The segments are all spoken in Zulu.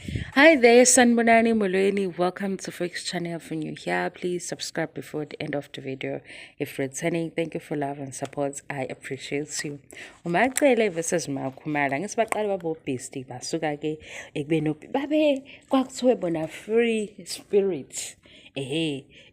Hi there, Sanbonani Molweni. Welcome to Fix channel. If you're new here, please subscribe before the end of the video. If returning, thank you for love and support. I appreciate you. Umacele versus Makhumalo. Ngisibaqala babo beastie basuka ke ekubeni babe kwakuthiwe bona free spirit.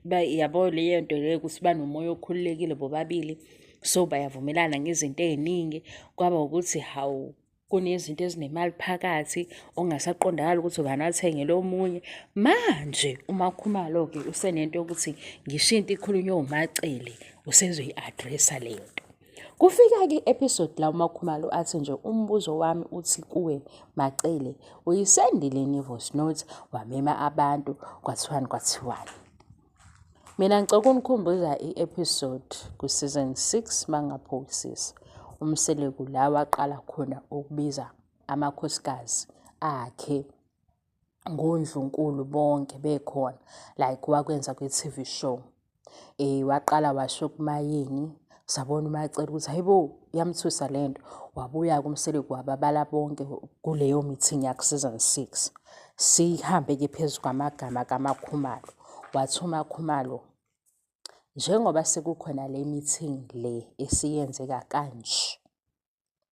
Ba yabo leyo nto leyo kusiba nomoya okhululekile bobabili. So bayavumelana ngezinto eziningi kwaba ukuthi hawu kunezinto ezinemali phakathi ongasaqondakala ukuthi ubani athengele omunye. Manje uMakhumalo ke usenento yokuthi ngisho into ikhulunywe uMacele usezoyi-addressa leyo nto. Kufika ke episode la uMakhumalo athi nje umbuzo wami uthi kuwe Macele uyisendile ni voice note wamema abantu kwathiwani. Mina ngicela ukunikhumbuza i-episode ku-season 6 mangaphosisi. Umseleku la waqala khona ukubiza amakhosikazi akhe ngoNdlunkulu bonke bekhona like wakwenza kwe-TV show. Waqala washo kumayini sabona uMacele ukuthi hayibo yamthusa lento wabuya kumseleku wababala bonke kuleyo meeting yakhe season 6. Sihambe ke phezulu kwamagama kaMakhumalo wathi uMakhumalo njengoba sekukhona le meeting le esiyenzeka kanje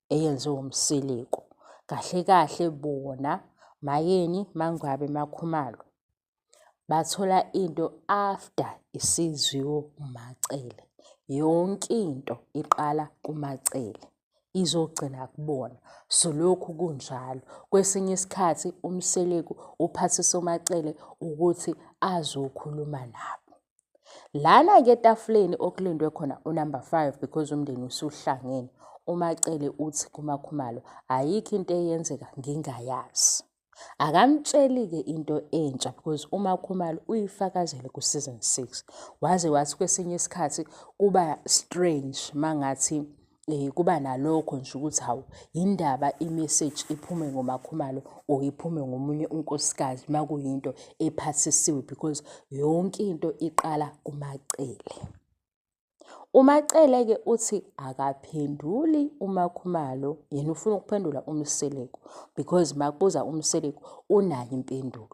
eyenziwe umseleku kahle kahle bona Mayeni Mangwabe Makhumalo bathola into after isizwiwe uMacele. Yonke into iqala kuMacele izogcina kubona. So lokhu kunjalo kwesinye isikhathi umseleku uphathisa uMacele ukuthi azokhuluma nabo. Lana ke etafuleni okulindwe khona unumber 5 because umndeni usuhlangene. uMacele uthi kuMakhumalo ayikho into eyenzeka ngingayazi. Akamtsheli ke into entsha because uMakhumalo uyifakazele ku season 6. Waze wathi kwesinye isikhathi kuba strange mangathi kuba nalokho nje ukuthi hawu indaba imessage iphume ngoMakhumalo or iphume ngomunye unkosikazi makuyinto ephathisiwe because yonke into iqala kuMacele. uMacele ke uthi akaphenduli uMakhumalo yena ufuna ukuphendula umseleku because makubuza umseleku unayo impendulo.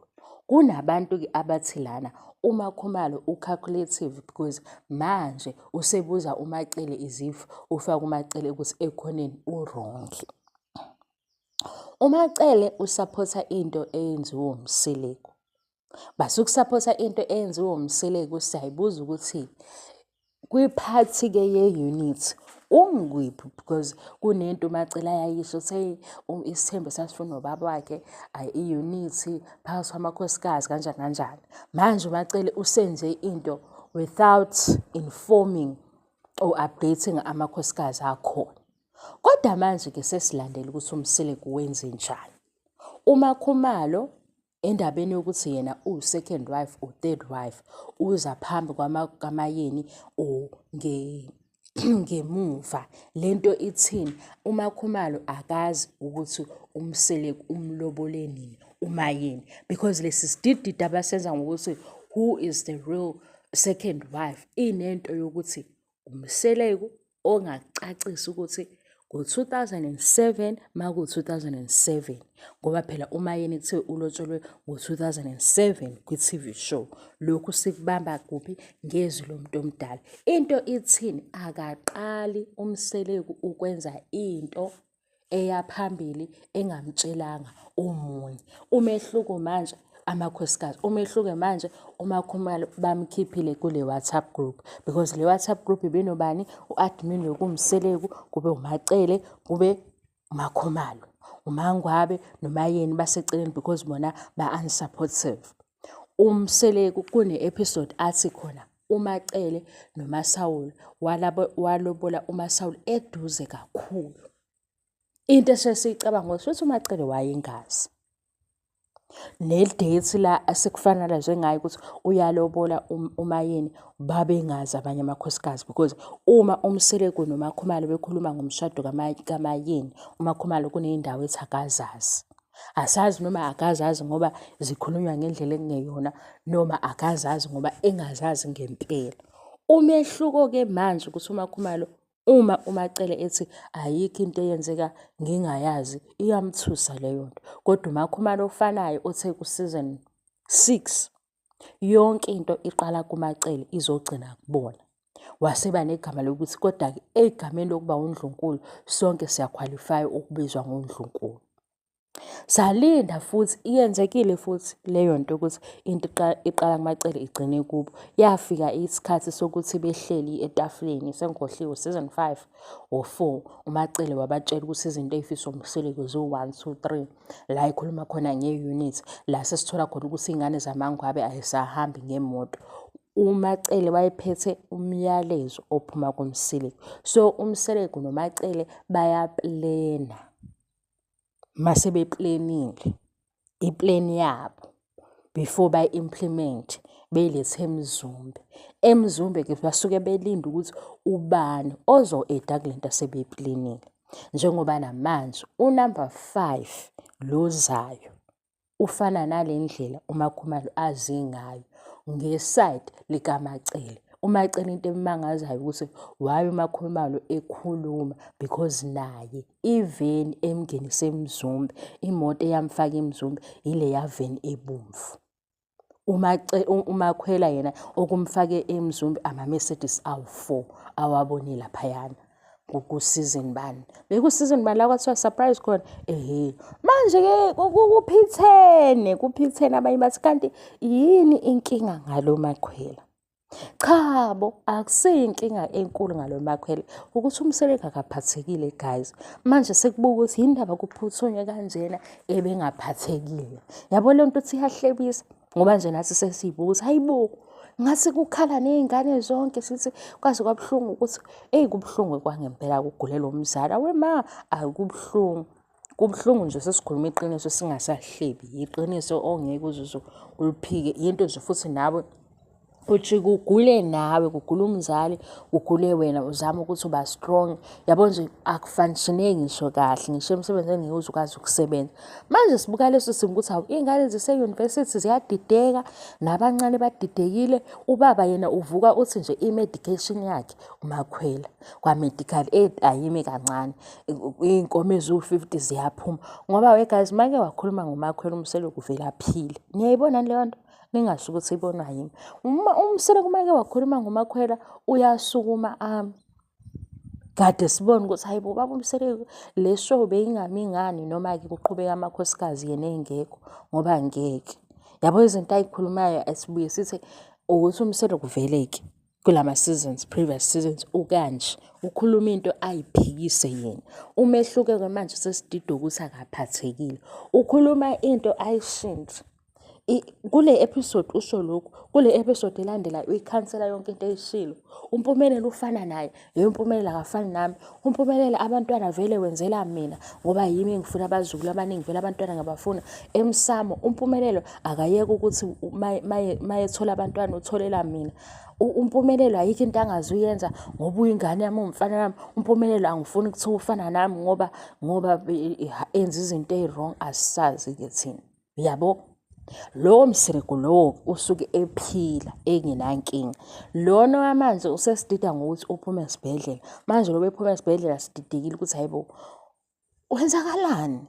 Kunabantu ke abathi lana uMakhumalo ucalculative because manje usebuza uMacele izifo ufaka uMacele ukuthi ekhoneni uwrong. uMacele usupporta into eyenziwe umseleku. Basukusupporta into eyenziwe umseleku siyayibuza ukuthi kwiphathi ke ye-unit ungwiphi because kunento uMacele ayayisho say isithembu sasifuna ubaba wakhe i-unity phakathi kwamakhosikazi kanjani. Manje uMacele usenze into without informing or updating amakhosikazi akhona. Kodwa manje ke sesilandela ukuthi umseleku wenze njani. uMakhumalo endabeni yokuthi yena second wife or third wife uza phambi kwamayeni o ngemuva lento ithini. uMakhumalo akazi ukuthi umseleku umlobole nini umayeni because lesi sidididi abasenza ngokuthi who is the real second wife inento yokuthi umseleku ongacacisa ukuthi ngo-2007 maku-2007 ngoba phela umayeni kuthiwe ulotsholwe ngo-2007 kwi-TV show. Lokhu sikubamba kuphi ngezwi lomuntu omdala. Into ithini akaqali umseleku ukwenza into eyaphambili engamtshelanga omunye. Umehluko manje amakhosikazi umehluke manje uMakhumalo bamkhiphile kule WhatsApp group because le WhatsApp group ibinobani uadmin yokumseleku kube uMacele kube uMakhumalo uMangwabe noMayeni baseceleni because bona ba-unsupportive. Umseleku kune-episode athi khona uMacele noMasawule walobola uMasawule eduze kakhulu. Into esesiyicabanga ukuthi uMacele wayingazi ne-date la asekufanele njengayo ukuthi uyalobola uMayeni babengazi abanye amakhosikazi because uma umseleku noMakhumalo bekhuluma ngomshado kaMayeni uMakhumalo kuneyindawo ethi akazazi. Asazi noma akazazi ngoba zikhulunywa ngendlela ekungeyona noma akazazi ngoba engazazi ngempela. Umehluko ke manje ukuthi uMakhumalo Uma uMacele ethi ayikho into eyenzeka ngingayazi, iyamthusa leyo nto. Kodwa uMakhumalo ofanayo othe ku-season 6 yonke into iqala kuMacele izogcina kubona. Waseba negama lokuthi kodwa-ke egameni lokuba uNdlunkulu sonke siyakhwalifaya ukubizwa ngoNdlunkulu. Salinda futhi iyenzekile futhi leyo nto ukuthi into iqala kuMacele igcine kubo. Yafika isikhathi sokuthi behleli etafuleni sengikhohliwe season 5 or 4 uMacele wabatshela ukuthi izinto ey'fisa uMseleko zo-1, 2, 3 la ikhuluma khona nge-unit la sesithola khona ukuthi iy'ngane zaMangwabe ayisahambi ngemoto. uMacele wayephethe umyalezo ophuma kuMseleko. So uMseleko noMacele bayaplena. Mase beplenile ipleni yabo before bayi-implement beyilethe eMzumbe. eMzumbe-ke basuke belinda ukuthi ubani ozo-eda kulento asebeyiplenile. Njengoba namanje unumber 5 lozayo ufana nale ndlela uMakhumalo azi ngayo ngeside likaMacele. uMacele into emangazayo ukuthi why uMakhumalo ekhuluma because naye iveni emngenise eMzumbe, imoto eyamfaka eMzumbe ile yaveni ebomvu. uMakhwela yena okumfake eMzumbe ama-Mercedes awu-4 awabone laphayana ku-season bani. Beku-season bani la kwathiwa surprise khona. Manje-ke kuphithene abanye bathi kanti yini inkinga ngalo Makhwela? Chabo, akusiyinkinga enkulu ngalo Makhwela ukuthi uMseleko akaphathekile guys. Manje sekubuka ukuthi yindaba kuphuthunywe kanjena ebengaphathekile. Yabo le nto uthi iyahlebisa ngoba nje nathi sesiyibuka ukuthi hayibo ngathi kukhala ney'ngane zonke sithi kwaze kwabuhlungu ukuthi kubuhlungu kwangempela kugulelwa umzali. Awema akubuhlungu. Kubuhlungu nje sesikhuluma iqiniso singasahlebi. Iqiniso ongeke uzuze uliphike. Yinto nje futhi nawe uthi kugule nawe, kugula umzali, kugule wena uzama ukuthi uba strong. Yabo nje akufunctioneki ngisho kahle. Ngisho emsebenzini ngeke uze ukwazi ukusebenza. Manje sibuka leso simo ukuthi hawu iy'ngane zise-university ziyadideka, nabancane badidekile. Ubaba yena uvuka uthi nje i-medication yakhe uMakhwela kwa-medical aid ayime kancane. Iy'nkomo eziwu-50 ziyaphuma. Ngoba we guys make wakhuluma ngoMakhwela uMseleko uvela aphile. Niyayibona leyo nto? Ningasho ukuthi ibonwa yimi. uMseleko make wakhuluma ngoMakhwela uyasukuma kade sibone ukuthi hayibo baba uMseleko le show beyingami ngani noma-ke kuqhubeka amakhosikazi yena engekho ngoba ngeke. Yabo izinto ayikhulumayo asibuye sithi ukuthi uMseleko uveleke kulama seasons, previous seasons ukanje. Ukhuluma into ayiphikise yena. Umehluke-ke manje sesidida ukuthi akaphathekile. Ukhuluma into ayishintshe. Kule episode usho lokhu, kule episode elandela uyikhansela yonke into eyishilo. uMpumelelo ufana naye, uMpumelelo akafani nami. uMpumelelo abantwana vele wenzela mina ngoba yimi ngifuna abazukulu abaningi vele abantwana ngabafuna. eMsamo uMpumelelo akayeka ukuthi mayethola abantwana utholela mina. uMpumelelo ayikho into angazuyenza ngoba uyingane yami umfana nami. uMpumelelo angifuni ukuthiwa ufana nami ngoba enza izinto ezi-wrong asisazi-ke thina. Yabo lowo Mseleko lowo usuke ephila engenankinga. Lona wamanje usesidida ngokuthi uphume esibhedlela. Manje lo bephuma esibhedlela sididekile ukuthi hayibo wenzakalani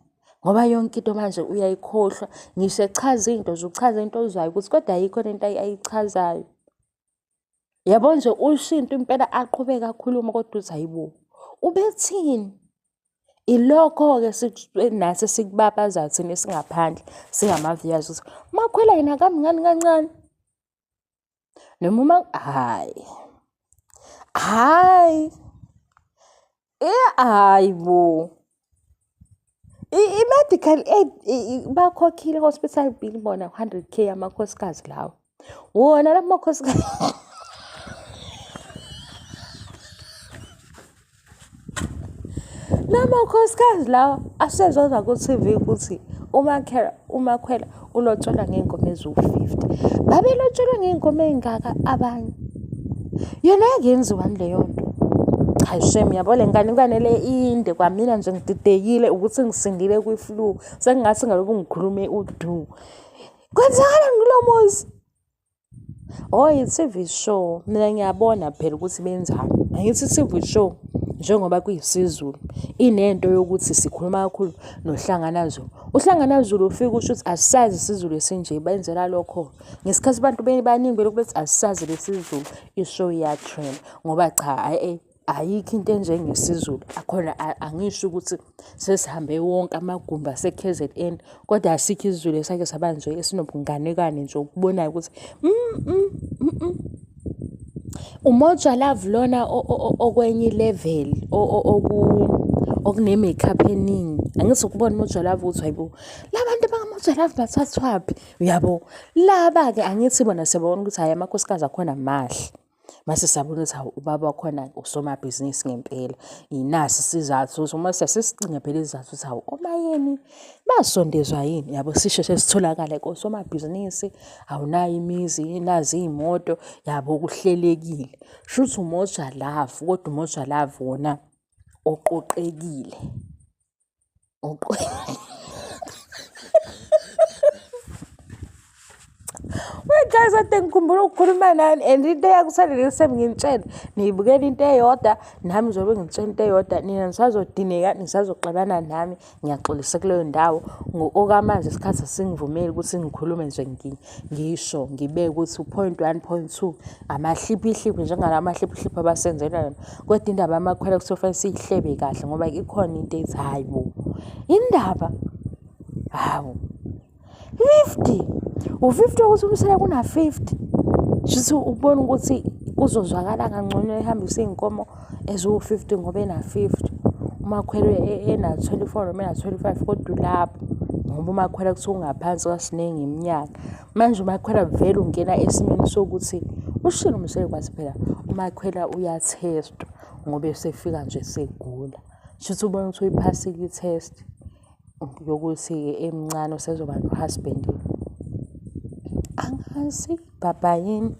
ngoba yonke into manje uyayikhohlwa. Ngisho echaza into uchaza into ozayo ukuthi kodwa ayikho lento ayichazayo. Yabo nje ushinto impela aqhubeka akhuluma kodwa uthi hayibo ubethini. Ilokho-ke nathi sikubabaza thina esingaphandle singamaviyazi ukuthi Makhwela yena akamngani kancane. Noma hayibo i-medical aid bakhokhile hospital bill bona 100k amakhosikazi lawo. Wona la makhosikazi namakhosikazi lawa asezoza ku-TV ukuthi uMakhwela ulotsholwa ngey'nkomo eziwu-50. Babelotsholwa ngey'nkomo ey'ngaka abanye. Yona yakenziwani leyo nto? Hayi shame yabo le nganekwane le inde kwamina nje ngididekile ukuthi ngisindile kwi-flu. Sengingathi ngaloku ngikhulume udu. Kwenzakala ngilo muzi. Oh, i-TV show. Mina ngiyabona phela ukuthi benzani. Angithi i-TV show njengoba kuyisiZulu inento yokuthi sikhuluma kakhulu noHlanganazulu. UHlanganazulu ufike usho ukuthi asisazi isiZulu esinje, benzela lokho ngesikhathi abantu baningi belokhu bethi asisazi lesiZulu, isho iyatrend ngoba cha ayikho into enjengesiZulu. Akhona angisho ukuthi sesihambe wonke amagumbi ase-KZN, kodwa asikho isiZulu esake saba nje esinobunganekane nje okubonayo ukuthi uMoja Love lona okwenye level okune-makeup eningi. Angithi ukubona uMoja Love uthi hayibo, la bantu bakaMoja Love bathathwaphi, uyabo. Laba-ke angithi bona sebona ukuthi hhayi amakhosikazi akhona mahle. Mase sabona ukuthi hawu ubaba wakhona usomabhizinisi ngempela. Inasi isizathu uma sesicinga phela isizathu ukuthi hawu omayeni basondezwa yini, yabo sisheshe sitholakala kosomabhizinisi, awunayo imizi, nazi iy'moto, yabo kuhlelekile. Shuthi uMoja Love, kodwa uMoja Love wona oqoqekile. Wait guys, ade ngikhumbula ukukhuluma nani and into eyakusalele sengintshela niyibukela into eyodwa nami ngizobe ngitshela into eyodwa, nina nisazodineka nisazoxabana nami. Ngiyaxolisa kuleyo ndawo okamanje isikhathi asingivumeli ukuthi ngikhulume nje ngisho ngibeke ukuthi u-point 1, point 2 amahliphihliphi njengala mahliphihliphi abasenzela yona, kodwa indaba yamakhwela kusofanele siyihlebe kahle ngoba ikhona into ethi hayi bo indaba hawu 50 u-50 ukuthi umsela kuna-50 shuthi ubona ukuthi kuzozwakala kangcono ehambisa iy'nkomo eziwu-50 ngoba ena-50 umakhwelwe ena-24 noma ena-25 kodwa ulapho ngoba umakhwela kuthiwa ungaphansi kaSinengi iminyaka. Manje umakhwela vele ungena esimeni sokuthi ushilo umsele kwathi phela umakhwela uyathestwa ngoba esefika nje segula. Shuthi ubona ukuthi uyiphasile i-test yokuthi emncane usezoba no-husband. Angazi baba yini.